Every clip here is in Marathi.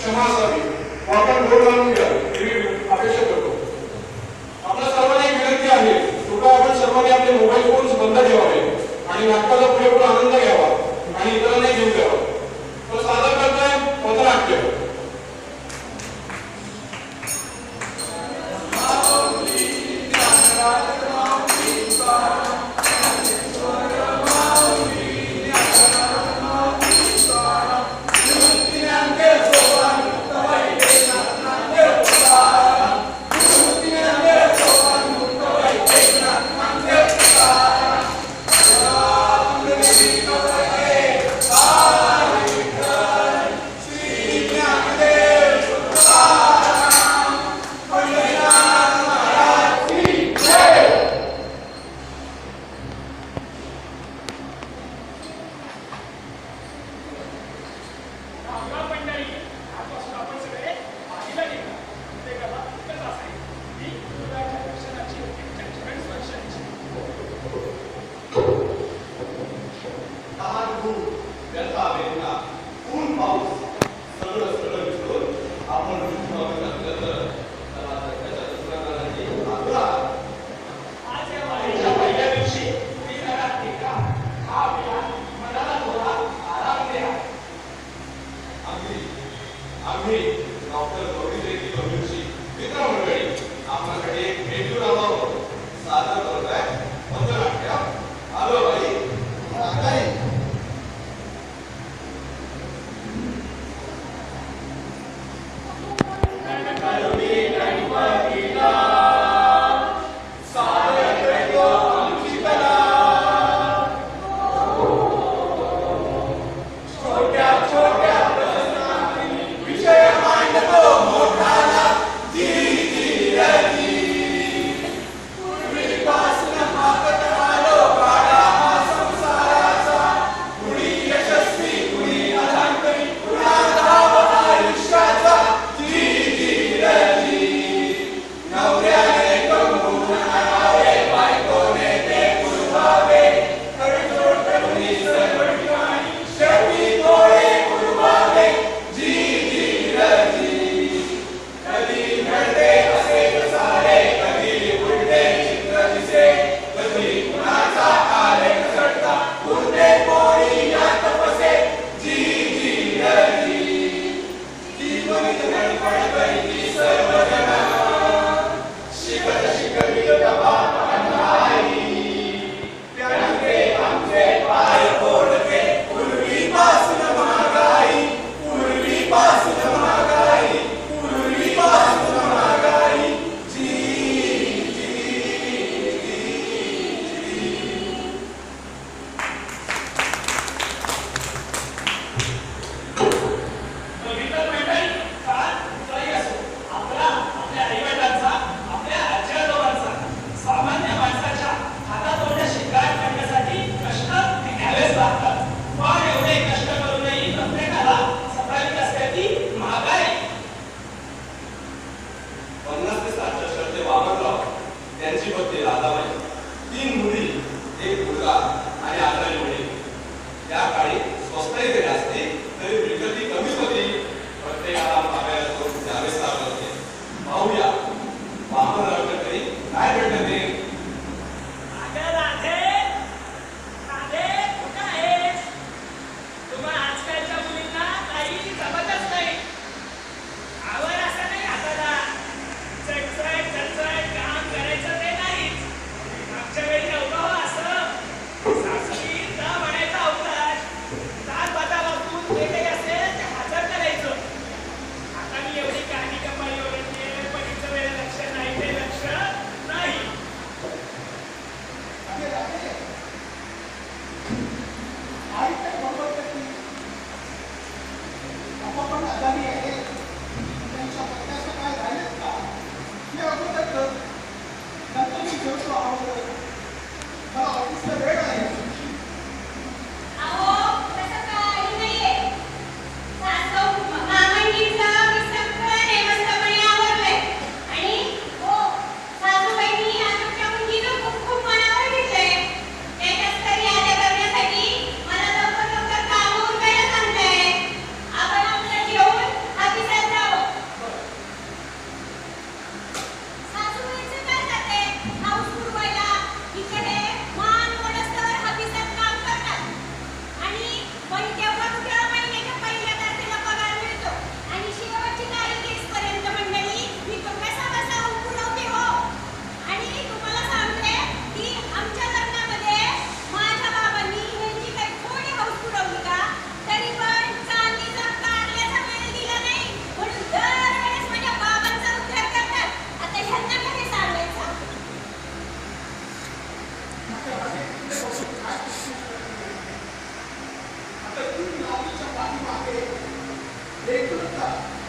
क्षमा असावी व आपण गोड मानून घ्या ही अपेक्षा करतो. आपल्या सर्वांना एक विनंती आहे, कृपया आपण सर्वांनी आपले मोबाईल फोन्स बंद ठेवावे आणि नाटकाचा पुरेपूर आनंद घ्यावा आणि इतरांनाही घेऊन द्यावा. तो सादर करतोय पथनाट्य.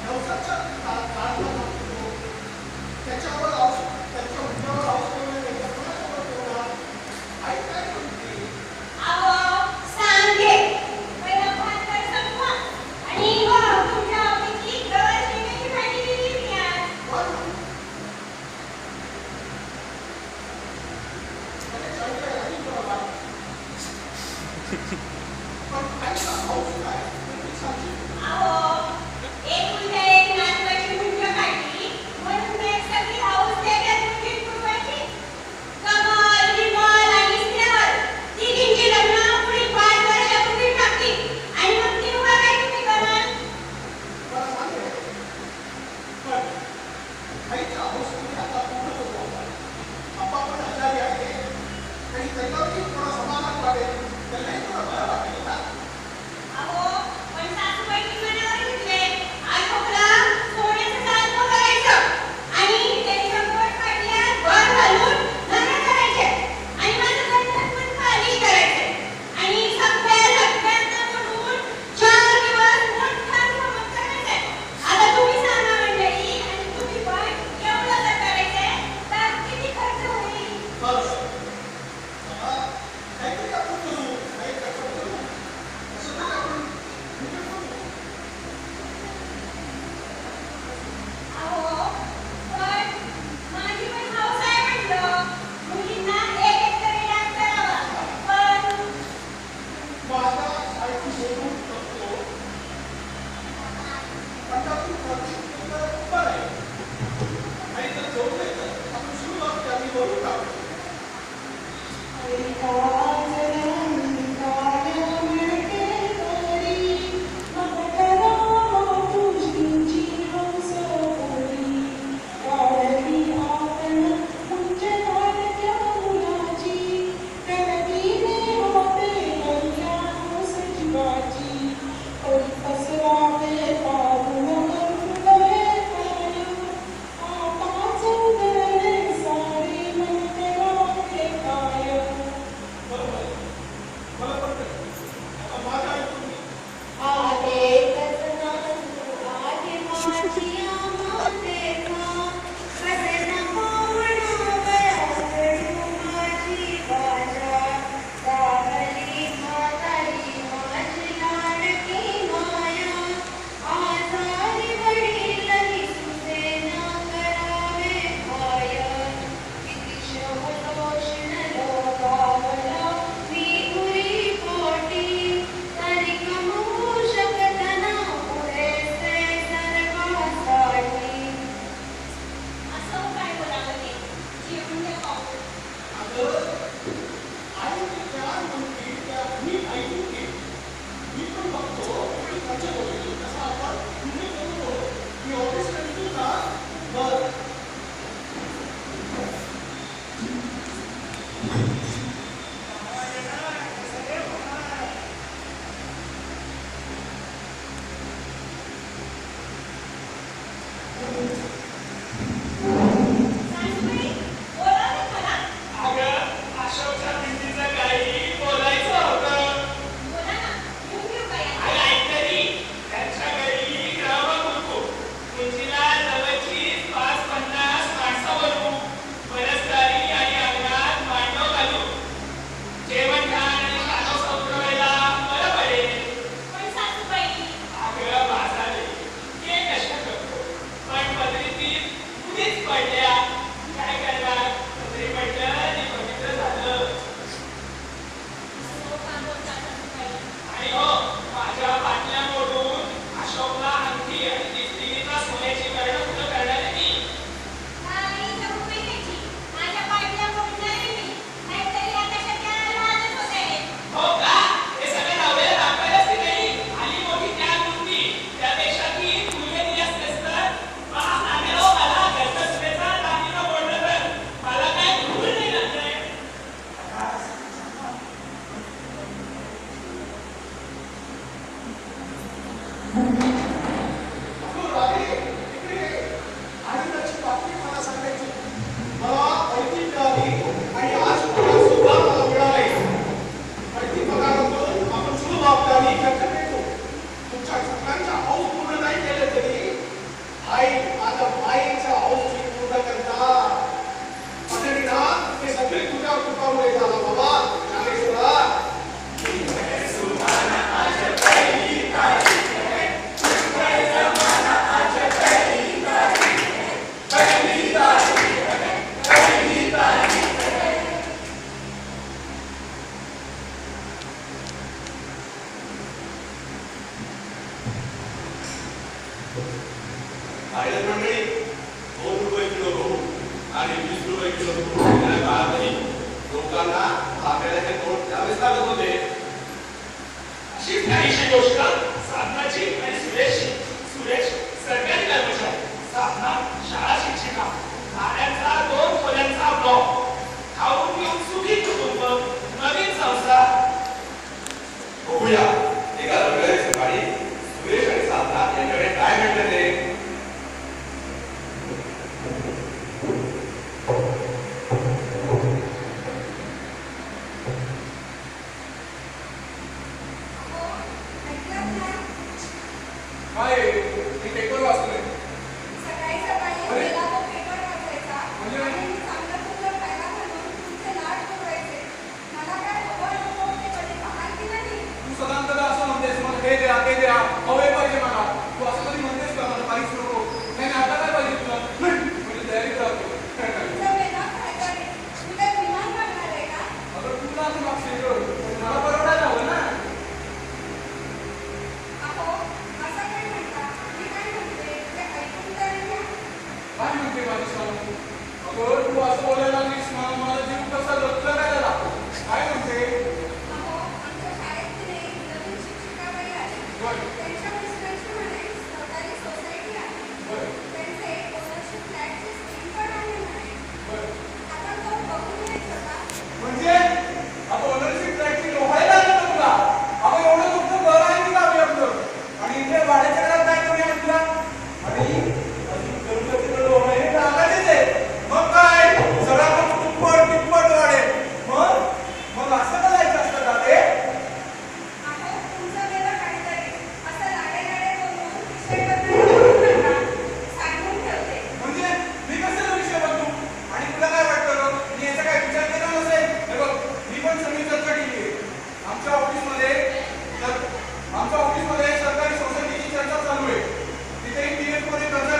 नवसाच्या काळाला लागतो त्याच्यावर त्याच्या उंचावर औषध त्याच्या कोणाच्यावर ठेवणार आई काय म्हणते अहो सांगे पहिला भात कर संपवा आणि हो तुमच्या आवडीची गव्हाची शेंगाची भाजी दिली मी आज पण आईचा हौस काय तुम्ही सांगशील अहो एक उलटा एक नाचवायची मुंज काढली म्हणून मी एक सगळी हाऊस त्याच्यात मुंजीत पुरवायची कमल विमल आणि स्नेहल तिघींची लग्न पुढे 5 वर्षापूर्वी टाकली आणि मग ती उभा काय तुम्ही कराल मला सांगे पण आईचा हौस तुम्ही आता पूर्ण होतो आपा पण आजारी आहे आणि त्याच्यावरही थोडा समाधान वाटेल त्यालाही थोडं बरं वाटेल ना अहो पण सासूबाईंनी मनावर घेतले आज खोकला सोन्याचं सारखं करायचं आणि त्यांच्या पोट पाटल्यात भर घालून लग्न करायचे आणि माझं गणपत पण पालिश करायचे आणि सगळ्यांना म्हणून 4 दिवस मोठा धमाका करायचा आता तुम्ही सांगा मंडळी आणि तुम्ही पण एवढं जर करायचंय तर किती खर्च होईल बस आता काहीतरी आपण करू काही कसं करू असं तरी आपण म्हणजे करू अहो पण माझी पण हौस आहे म्हटलं मुलींना एक तरी डान्स करावा पण माझा शाळेची सोडून करतो पंढरपूर बरं आहे आणि जर जोडले तर आपण सुरुवात त्याची करू टाकू बरोबर मला पण आता माझा आहे तुम्ही शकतना पुढे से सर्व पाहिलं मंडळी 2 रुपये किलो गहू आणि 20 रुपये किलो गहू घेणाऱ्या काळातही लोकांना भाकऱ्याचे तोड द्यावेच लागत होते. अशीच काहीशी गोष्ट साधनाची आणि सुरेश सरकारी कर्मचारी, साधना शाळा शिक्षिका, भाड्याचा 2 खोल्यांचा ब्लॉक, खाऊन पिऊन सुखी कुटुंब, नवीन संसार. बघूया एका रविवारी सकाळी सुरेश आणि साधना यांच्याकडे काय म्हटलं ते. काय मी पेपर वाचतोय. सकाळी सकाळी अरे. गेला तो पेपर वाचायचा म्हणजे? आणि मी चांगलं तुझं खायला घालून तुमचे लाड पुरवायचे. मला काय हवं नको ते कधी पाहाल की नाही? तू सदांतर असं म्हणतेस मला हे द्या ते द्या हवे पाहिजे मला. तू असं कधी म्हणतेस का मला काहीच नको. नाही नाही, आता काय पाहिजे तुला म्हणजे तयारी करतो. तुझं वेगळं काय करेल? मी काय विमान काढणार आहे का? अगं तुला असं मागशील गं. मला परवडायला हवं ना. अहो, असं काय म्हणता? मी काय म्हणते ते ऐकून तर घ्या. काय म्हणते माझी स्वामी. अगं तू असं बोलायला लागलीस ना मला जीव कसा करायला लागतो. काय म्हणते. अहो, आमच्या शाळेत की नाही नवीन शिक्षिका बाई आली. बरं. त्यांच्या मिस्टरांची म्हणे सरकारी सोसायटी आहे. बरं त्यांचे ओनरशिप फ्लॅटची स्कीम पण आहे म्हणे. बरं. आपण जाऊन बघून यायचं का? म्हणजे आता ओनरशिप फ्लॅटची लोहायला आलं तुला. अगं एवढं तुमचं घर आहे की गावी आपलं. आणि इथे भाड्याच्या घरात काय करूया तुला. आणि जरुरतीचं लोहाय हे लागायचेच आहे. मग काय सगळा खर्च तिप्पट वाढेल. मग असं करायचं असतं का ते. अहो, तुमचं वेगळं काहीतरी. असं लाडे बोलून विषय बदलायला नका. साठवून ठेवते. म्हणजे मी कसं विषय बघू. आणि तुला काय वाटतं मी याचा काय विचार केला नसेल. हे बघ मी पण सगळी चर्चा केली आहे. आमच्या ऑफिसमध्ये सरकारी सोसायटीची चर्चा चालू आहे. तिथे PF मध्ये कर्ज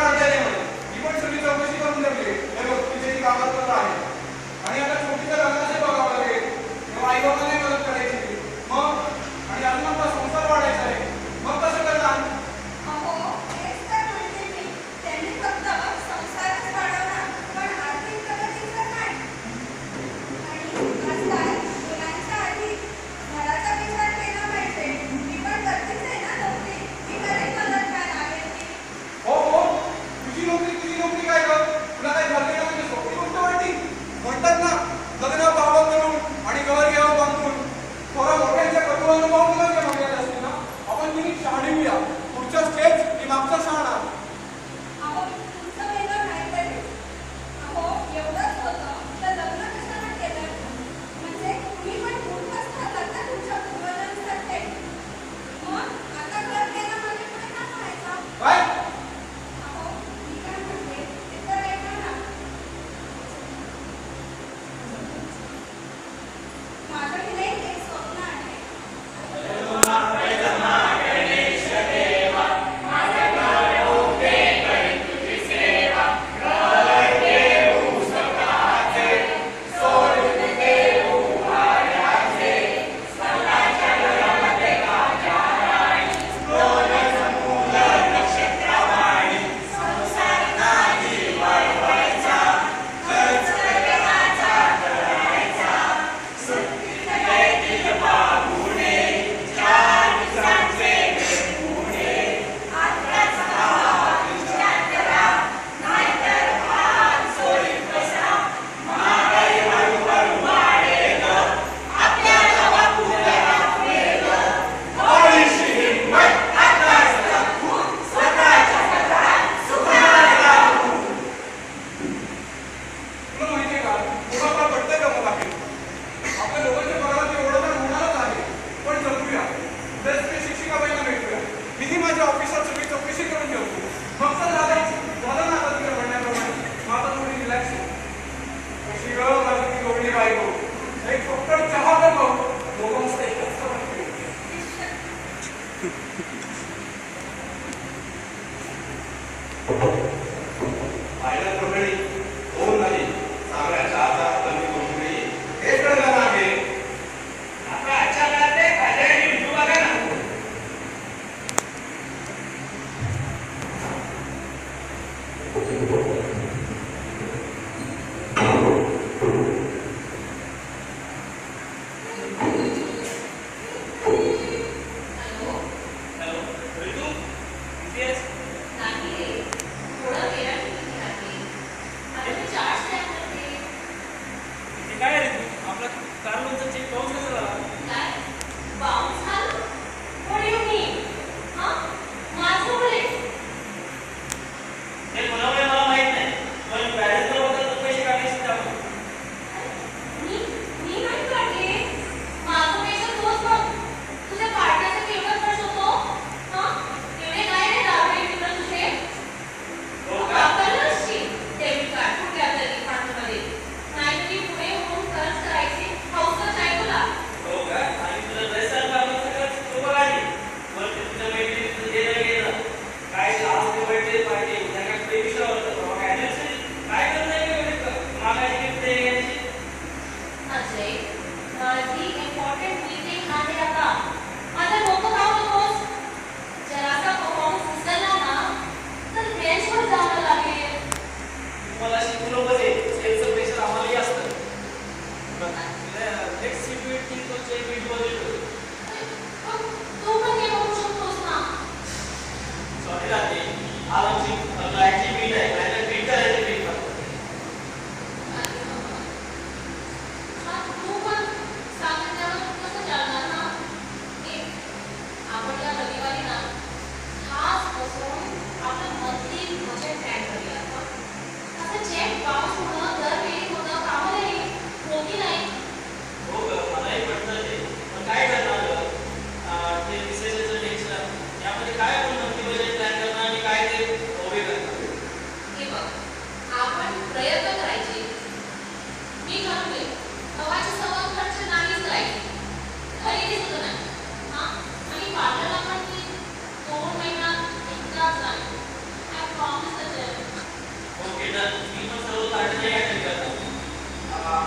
मी पण सर्व तारखेला या ठिकाणी करतो.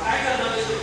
काय करणार आहे सुरू